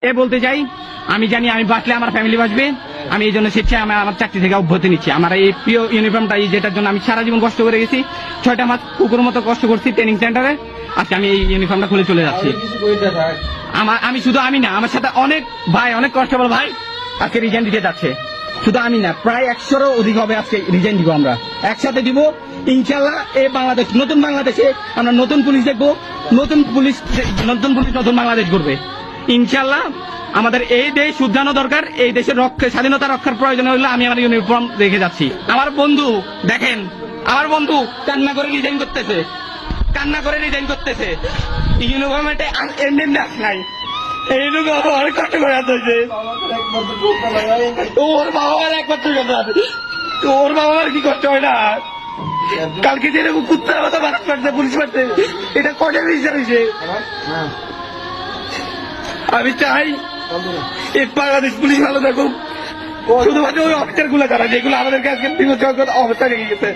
এ বলতে চাই, আমি জানি আমি বাঁচলে আমার ফ্যামিলি বাঁচবে। আমি এই জন্য স্বেচ্ছায় আমার চাকরি থেকে অব্যাহতি নিচ্ছি। আমার এই প্রিয় ইউনিফর্মটা, যেটার জন্য আমি সারা জীবন কষ্ট করে গেছি, 6টা মাস কুকুর মতো কষ্ট করছি ট্রেনিং সেন্টারে, আজকে আমি এই ইউনিফর্মটা খুলে চলে যাচ্ছি। আমি শুধু আমি না, আমার সাথে অনেক ভাই, অনেক কনস্টেবল ভাই আজকে রিজাইন দিতে যাচ্ছে। শুধু আমি না, প্রায় 100-এরও অধিক হবে আজকে রিজাইন দিব। আমরা একসাথে দিব ইনশাল্লাহ। এই বাংলাদেশ, নতুন বাংলাদেশে আমরা নতুন পুলিশ দেখবো, নতুন পুলিশ নতুন বাংলাদেশ করবে ইনশাল্লাহ। আমাদের এই দেশ শুধরানো দরকার। এই দেশের স্বাধীনতা রক্ষার প্রয়োজন হলে আমি আমার ইউনিফর্ম রেখে যাচ্ছি। আমার বন্ধু দেখেন, আমার বন্ধু কান্না করে রিজাইন করতেছে, ইউনিফর্মে এন্ডেন্স নাই। অনেক কষ্ট করে আসছে। ওর বাবা মার একমাত্র কথা, ওর বাবা মার কি কষ্ট হয় না? কালকে যেরকম কুত্তার মতো বাস পাচ্ছে, পুলিশ পাচ্ছে, এটা কঠোর বিচার হয়েছে। আমি চাই এই বাংলাদেশ পুলিশ ভালো থাকুক, শুধুমাত্র ওই অফিসার গুলো যারা, যেগুলো আমাদেরকে আজকে বিপজ্জনক অবস্থা রেখে গেছে।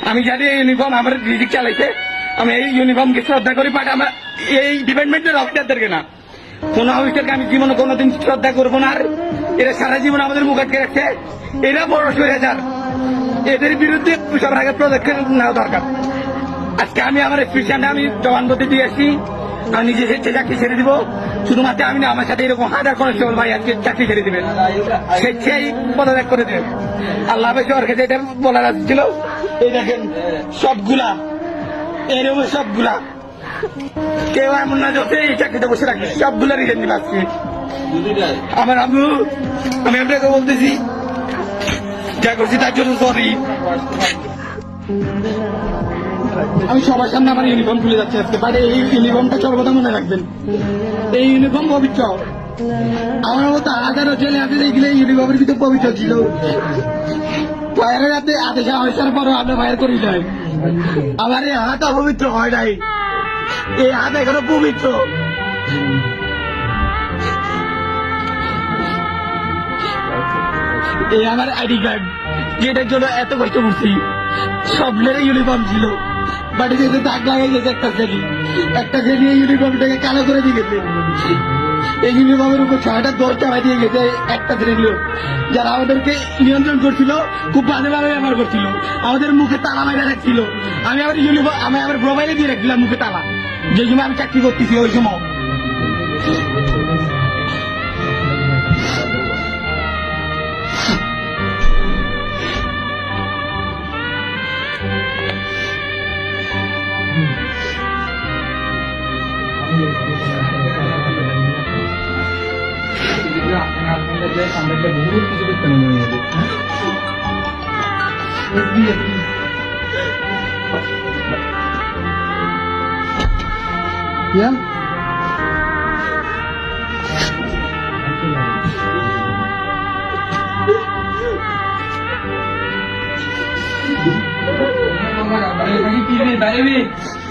আমি জানি এই ইউনিফর্ম আমার রিজিক চালাইছে, আমি এই ইউনিফর্মকে শ্রদ্ধা করি, বাট আমার এই ডিপার্টমেন্টের অফিসারদেরকে না, কোন অফিসারকে আমি জীবনে কোনোদিন শ্রদ্ধা করবো না। আর এরা সারা জীবন আমাদের মুখ আটকে রাখছে, এরা বড় স্বৈরাচার, এদের বিরুদ্ধে সবার আগে পদক্ষেপ নেওয়া দরকার। আজকে আমি আমার স্পেশালটা আমি জবানবন্দি দিয়ে আসছি, আমি নিজে স্বেচ্ছায় চাকরি ছেড়ে দিব। শুধুমাত্র আমি না, আমার সাথে এরকম হাজার কনস্টেবল ভাই আজকে চাকরি ছেড়ে দিবেন, স্বেচ্ছায় পদত্যাগ করে দেবেন। আল্লাহ হাফেজ। ওর কাছে এটা বলার ছিল। এই দেখেন সবগুলা এরকম, সবগুলা কেউ এমন না যে এই চাকরিতে বসে রাখবে, সবগুলা রিজেন দিবে আজকে। আমার আম্মু, আমি আপনাকে বলতেছি, যা করছি তার জন্য সরি। আমি সবার সামনে আমার ইউনিফর্ম খুলে যাচ্ছি আজকে, বাট এই ইউনিফর্মটা সর্বদা মনে রাখবেন, এই ইউনিফর্ম পবিত্র। আমার মতো হাজারো ছেলে আছে যেগুলো ইউনিফর্মের ভিতরে পবিত্র ছিল। ফায়ারের হাতে আদেশে আসার পরও আমরা ফায়ার করি নাই। আমার এই হাত অপবিত্র হয় নাই, এই হাত এখনো পবিত্র। এই আমার আইডি কার্ড, যেটার জন্য এত কষ্ট করছি। স্বপ্নের ইউনিফর্ম ছিল, বাট যেতে দাগ লাগাই গেছে একটা শ্রেণী এই ইউনিফর্মটাকে কালো করে দিয়ে গেছে। এই ইউনিফর্মের উপর 6টা দর চাপাই দিয়ে গেছে একটা শ্রেণী লোক, যারা আমাদেরকে নিয়ন্ত্রণ করছিল, খুব বাজেভাবে ব্যবহার করছিল, আমাদের মুখে তালা মাইরা রাখছিল। আমি আমার মোবাইলে দিয়ে রাখছিলাম মুখে তালা, যে সময় আমি চাকরি করতেছি ওই সময়। Yeah.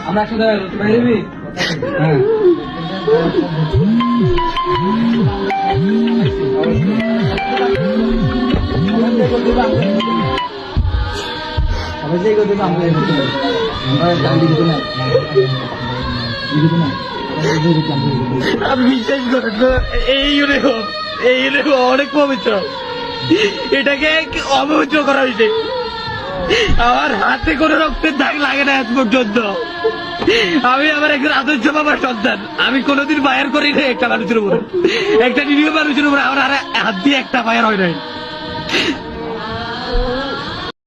আমরা একসাথে বাইরে হ্যাঁ আমি বিশ্বাস করেন, এই ইউনিফর্ম অনেক পবিত্র, এটাকে অপবিত্র করা হয়েছে। আমার হাতে কোনো রক্তের দাগ লাগে না আজ পর্যন্ত। আমি আমার একজন আদর্শ বাবার সন্তান, আমি কোনোদিন ফায়ার করি না একটা মানুষের উপরে, একটা নিরীহ মানুষের উপরে আমার হাত দিয়ে একটা ফায়ার হয় নাই।